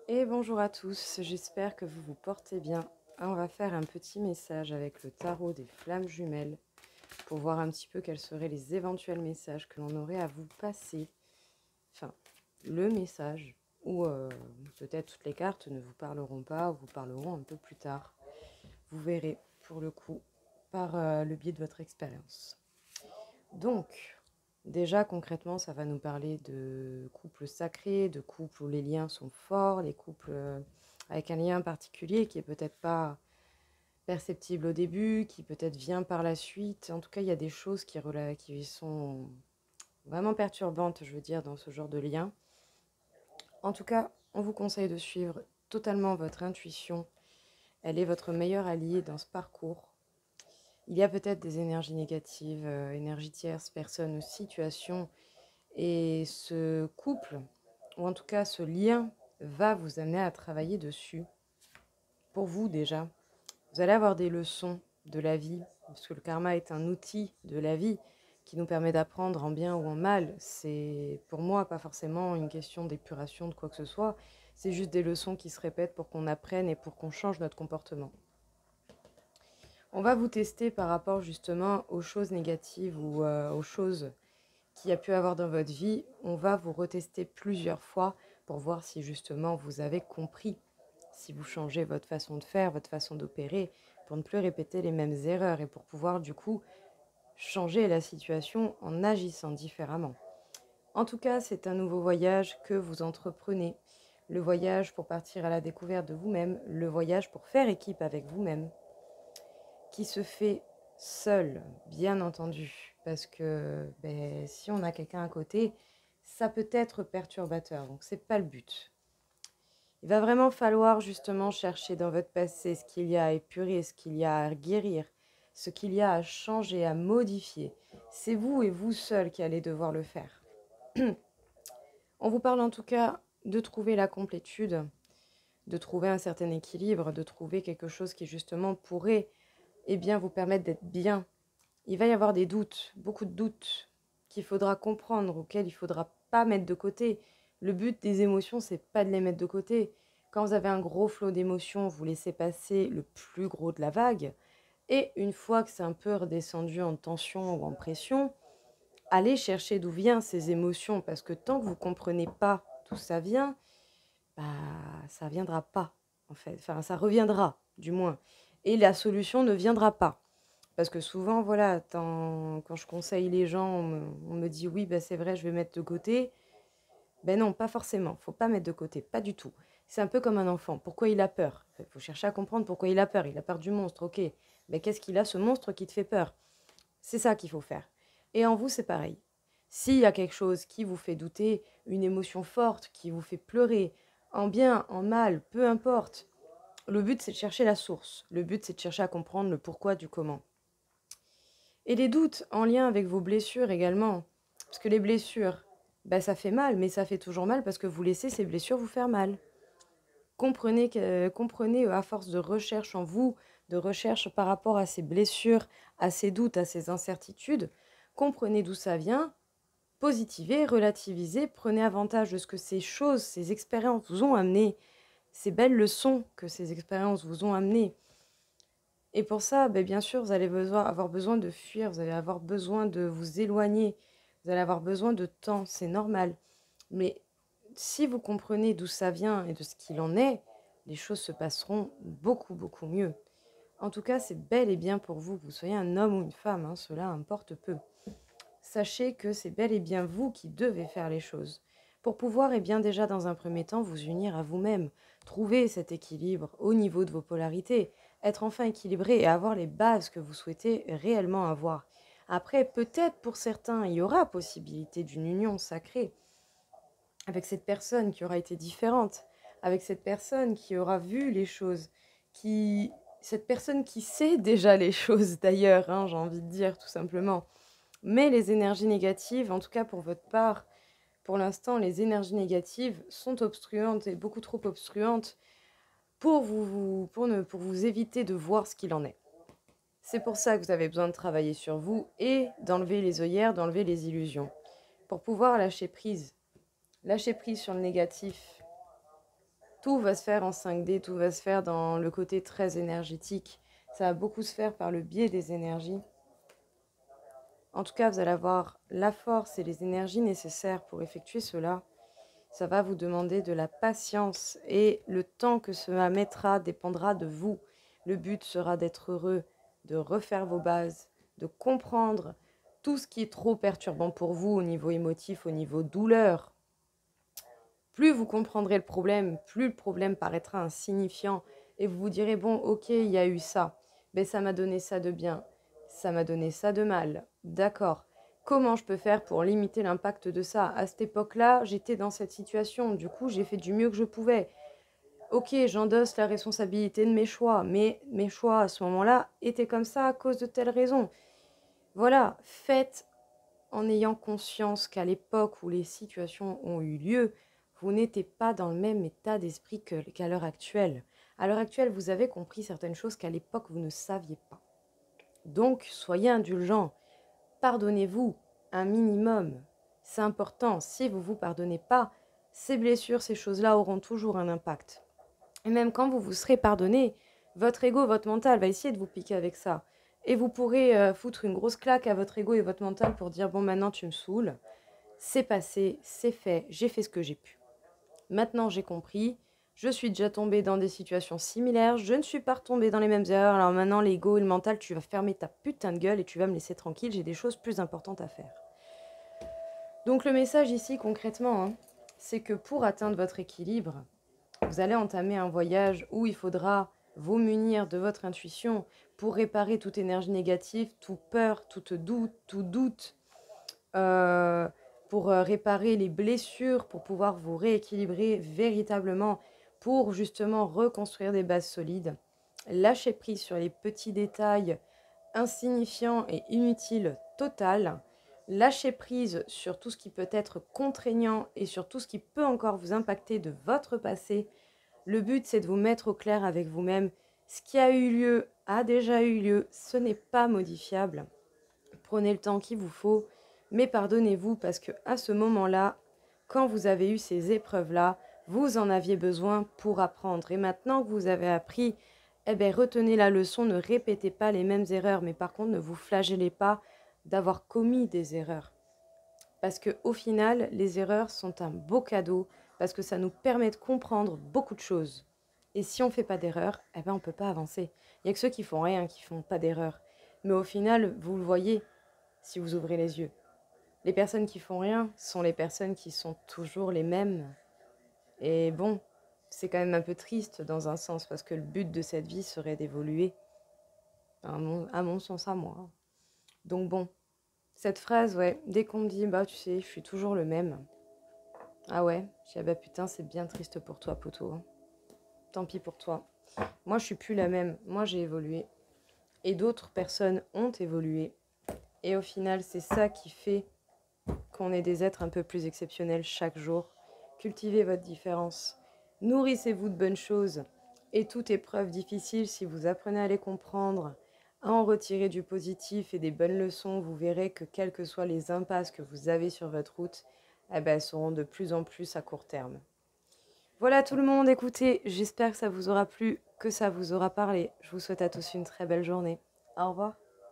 Et bonjour à tous, j'espère que vous vous portez bien. On va faire un petit message avec le tarot des flammes jumelles pour voir un petit peu quels seraient les éventuels messages que l'on aurait à vous passer. Enfin, le message, ou peut-être toutes les cartes ne vous parleront pas ou vous parleront un peu plus tard. Vous verrez pour le coup par le biais de votre expérience. Donc, déjà concrètement, ça va nous parler de couples sacrés, de couples où les liens sont forts, les couples avec un lien particulier qui est peut-être pas perceptible au début, qui peut-être vient par la suite. En tout cas, il y a des choses qui sont vraiment perturbantes, je veux dire, dans ce genre de lien. En tout cas, on vous conseille de suivre totalement votre intuition. Elle est votre meilleure alliée dans ce parcours. Il y a peut-être des énergies négatives, énergies tierces, personnes ou situations. Et ce couple, ou en tout cas ce lien, va vous amener à travailler dessus. Pour vous déjà, vous allez avoir des leçons de la vie, parce que le karma est un outil de la vie qui nous permet d'apprendre en bien ou en mal. C'est pour moi pas forcément une question d'épuration de quoi que ce soit, c'est juste des leçons qui se répètent pour qu'on apprenne et pour qu'on change notre comportement. On va vous tester par rapport justement aux choses négatives ou aux choses qu'il y a pu avoir dans votre vie. On va vous retester plusieurs fois pour voir si justement vous avez compris, si vous changez votre façon de faire, votre façon d'opérer, pour ne plus répéter les mêmes erreurs et pour pouvoir du coup changer la situation en agissant différemment. En tout cas, c'est un nouveau voyage que vous entreprenez. Le voyage pour partir à la découverte de vous-même, le voyage pour faire équipe avec vous-même, qui se fait seul, bien entendu, parce que si on a quelqu'un à côté, ça peut être perturbateur, donc c'est pas le but. Il va vraiment falloir justement chercher dans votre passé ce qu'il y a à épurer, ce qu'il y a à guérir, ce qu'il y a à changer, à modifier. C'est vous et vous seul qui allez devoir le faire. On vous parle en tout cas de trouver la complétude, de trouver un certain équilibre, de trouver quelque chose qui justement pourrait vous permettre d'être bien. Il va y avoir des doutes, beaucoup de doutes qu'il faudra comprendre, auxquels il ne faudra pas mettre de côté. Le but des émotions, c'est pas de les mettre de côté. Quand vous avez un gros flot d'émotions, vous laissez passer le plus gros de la vague. Et une fois que c'est un peu redescendu en tension ou en pression, allez chercher d'où viennent ces émotions. Parce que tant que vous ne comprenez pas d'où ça vient, bah, ça ne viendra pas, en fait. Enfin, ça reviendra, du moins. Et la solution ne viendra pas. Parce que souvent, voilà, quand je conseille les gens, on me dit oui, bah, c'est vrai, je vais mettre de côté. Ben non, pas forcément. Faut pas mettre de côté, pas du tout. C'est un peu comme un enfant. Pourquoi il a peur? Il faut chercher à comprendre pourquoi il a peur. Il a peur du monstre, ok. Mais qu'est-ce qu'il a, ce monstre qui te fait peur? C'est ça qu'il faut faire. Et en vous, c'est pareil. S'il y a quelque chose qui vous fait douter, une émotion forte qui vous fait pleurer, en bien, en mal, peu importe, le but, c'est de chercher la source. Le but, c'est de chercher à comprendre le pourquoi du comment. Et les doutes en lien avec vos blessures également. Parce que les blessures, bah, ça fait mal, mais ça fait toujours mal parce que vous laissez ces blessures vous faire mal. Comprenez à force de recherche en vous, de recherche par rapport à ces blessures, à ces doutes, à ces incertitudes, comprenez d'où ça vient, positivez, relativisez, prenez avantage de ce que ces choses, ces expériences vous ont amené, ces belles leçons que ces expériences vous ont amenées. Et pour ça, bien sûr, vous allez avoir besoin de fuir, vous allez avoir besoin de vous éloigner, vous allez avoir besoin de temps, c'est normal. Mais si vous comprenez d'où ça vient et de ce qu'il en est, les choses se passeront beaucoup, beaucoup mieux. En tout cas, c'est bel et bien pour vous, que vous soyez un homme ou une femme, hein, cela importe peu. Sachez que c'est bel et bien vous qui devez faire les choses. Pour pouvoir, déjà dans un premier temps, vous unir à vous-même, trouver cet équilibre au niveau de vos polarités, être enfin équilibré et avoir les bases que vous souhaitez réellement avoir. Après, peut-être pour certains, il y aura possibilité d'une union sacrée avec cette personne qui aura été différente, avec cette personne qui aura vu les choses, cette personne qui sait déjà les choses d'ailleurs, hein, j'ai envie de dire tout simplement. Mais les énergies négatives, en tout cas pour votre part, pour l'instant, les énergies négatives sont obstruantes et beaucoup trop obstruantes pour vous éviter de voir ce qu'il en est. C'est pour ça que vous avez besoin de travailler sur vous et d'enlever les œillères, d'enlever les illusions, pour pouvoir lâcher prise. Lâcher prise sur le négatif, Tout va se faire en 5D, tout va se faire dans le côté très énergétique. Ça va beaucoup se faire par le biais des énergies. En tout cas, vous allez avoir la force et les énergies nécessaires pour effectuer cela. Ça va vous demander de la patience et le temps que cela mettra dépendra de vous. Le but sera d'être heureux, de refaire vos bases, de comprendre tout ce qui est trop perturbant pour vous au niveau émotif, au niveau douleur. Plus vous comprendrez le problème, plus le problème paraîtra insignifiant et vous vous direz, bon, ok, il y a eu ça, mais ça m'a donné ça de bien, ça m'a donné ça de mal, d'accord. Comment je peux faire pour limiter l'impact de ça? À cette époque-là, j'étais dans cette situation, du coup, j'ai fait du mieux que je pouvais. Ok, j'endosse la responsabilité de mes choix, mais mes choix à ce moment-là étaient comme ça à cause de telles raisons. Voilà, faites en ayant conscience qu'à l'époque où les situations ont eu lieu, vous n'étiez pas dans le même état d'esprit qu'à l'heure actuelle. À l'heure actuelle, vous avez compris certaines choses qu'à l'époque, vous ne saviez pas. Donc, soyez indulgents. Pardonnez-vous un minimum. C'est important. Si vous ne vous pardonnez pas, ces blessures, ces choses-là auront toujours un impact. Et même quand vous vous serez pardonné, votre ego, votre mental va essayer de vous piquer avec ça. Et vous pourrez foutre une grosse claque à votre ego et votre mental pour dire, bon, maintenant tu me saoules. C'est passé, c'est fait, j'ai fait ce que j'ai pu. Maintenant j'ai compris, je suis déjà tombée dans des situations similaires, je ne suis pas retombée dans les mêmes erreurs, alors maintenant l'ego et le mental, tu vas fermer ta putain de gueule et tu vas me laisser tranquille, j'ai des choses plus importantes à faire. Donc le message ici concrètement, hein, c'est que pour atteindre votre équilibre, vous allez entamer un voyage où il faudra vous munir de votre intuition pour réparer toute énergie négative, toute peur, tout doute, pour réparer les blessures, pour pouvoir vous rééquilibrer véritablement, pour justement reconstruire des bases solides. Lâchez prise sur les petits détails insignifiants et inutiles total. Lâchez prise sur tout ce qui peut être contraignant et sur tout ce qui peut encore vous impacter de votre passé. Le but, c'est de vous mettre au clair avec vous-même. Ce qui a eu lieu a déjà eu lieu, ce n'est pas modifiable. Prenez le temps qu'il vous faut, mais pardonnez-vous parce que à ce moment-là, quand vous avez eu ces épreuves-là, vous en aviez besoin pour apprendre. Et maintenant que vous avez appris, eh bien, retenez la leçon, ne répétez pas les mêmes erreurs, mais par contre, ne vous flagellez pas d'avoir commis des erreurs. Parce qu'au final, les erreurs sont un beau cadeau, parce que ça nous permet de comprendre beaucoup de choses. Et si on ne fait pas d'erreur, eh ben, on ne peut pas avancer. Il n'y a que ceux qui font rien, qui ne font pas d'erreur. Mais au final, vous le voyez si vous ouvrez les yeux. Les personnes qui font rien sont les personnes qui sont toujours les mêmes. Et bon, c'est quand même un peu triste dans un sens, parce que le but de cette vie serait d'évoluer, à mon sens, à moi. Donc bon, cette phrase, ouais, dès qu'on me dit, bah tu sais, je suis toujours le même. Ah ouais, je dis, ah bah putain, c'est bien triste pour toi, poteau. Hein. Tant pis pour toi. Moi, je suis plus la même. Moi, j'ai évolué. Et d'autres personnes ont évolué. Et au final, c'est ça qui fait qu'on est des êtres un peu plus exceptionnels chaque jour. Cultivez votre différence. Nourrissez-vous de bonnes choses. Et toute épreuve difficile, si vous apprenez à les comprendre, à en retirer du positif et des bonnes leçons, vous verrez que quelles que soient les impasses que vous avez sur votre route, eh ben, elles seront de plus en plus à court terme. Voilà tout le monde, écoutez, j'espère que ça vous aura plu, que ça vous aura parlé. Je vous souhaite à tous une très belle journée. Au revoir.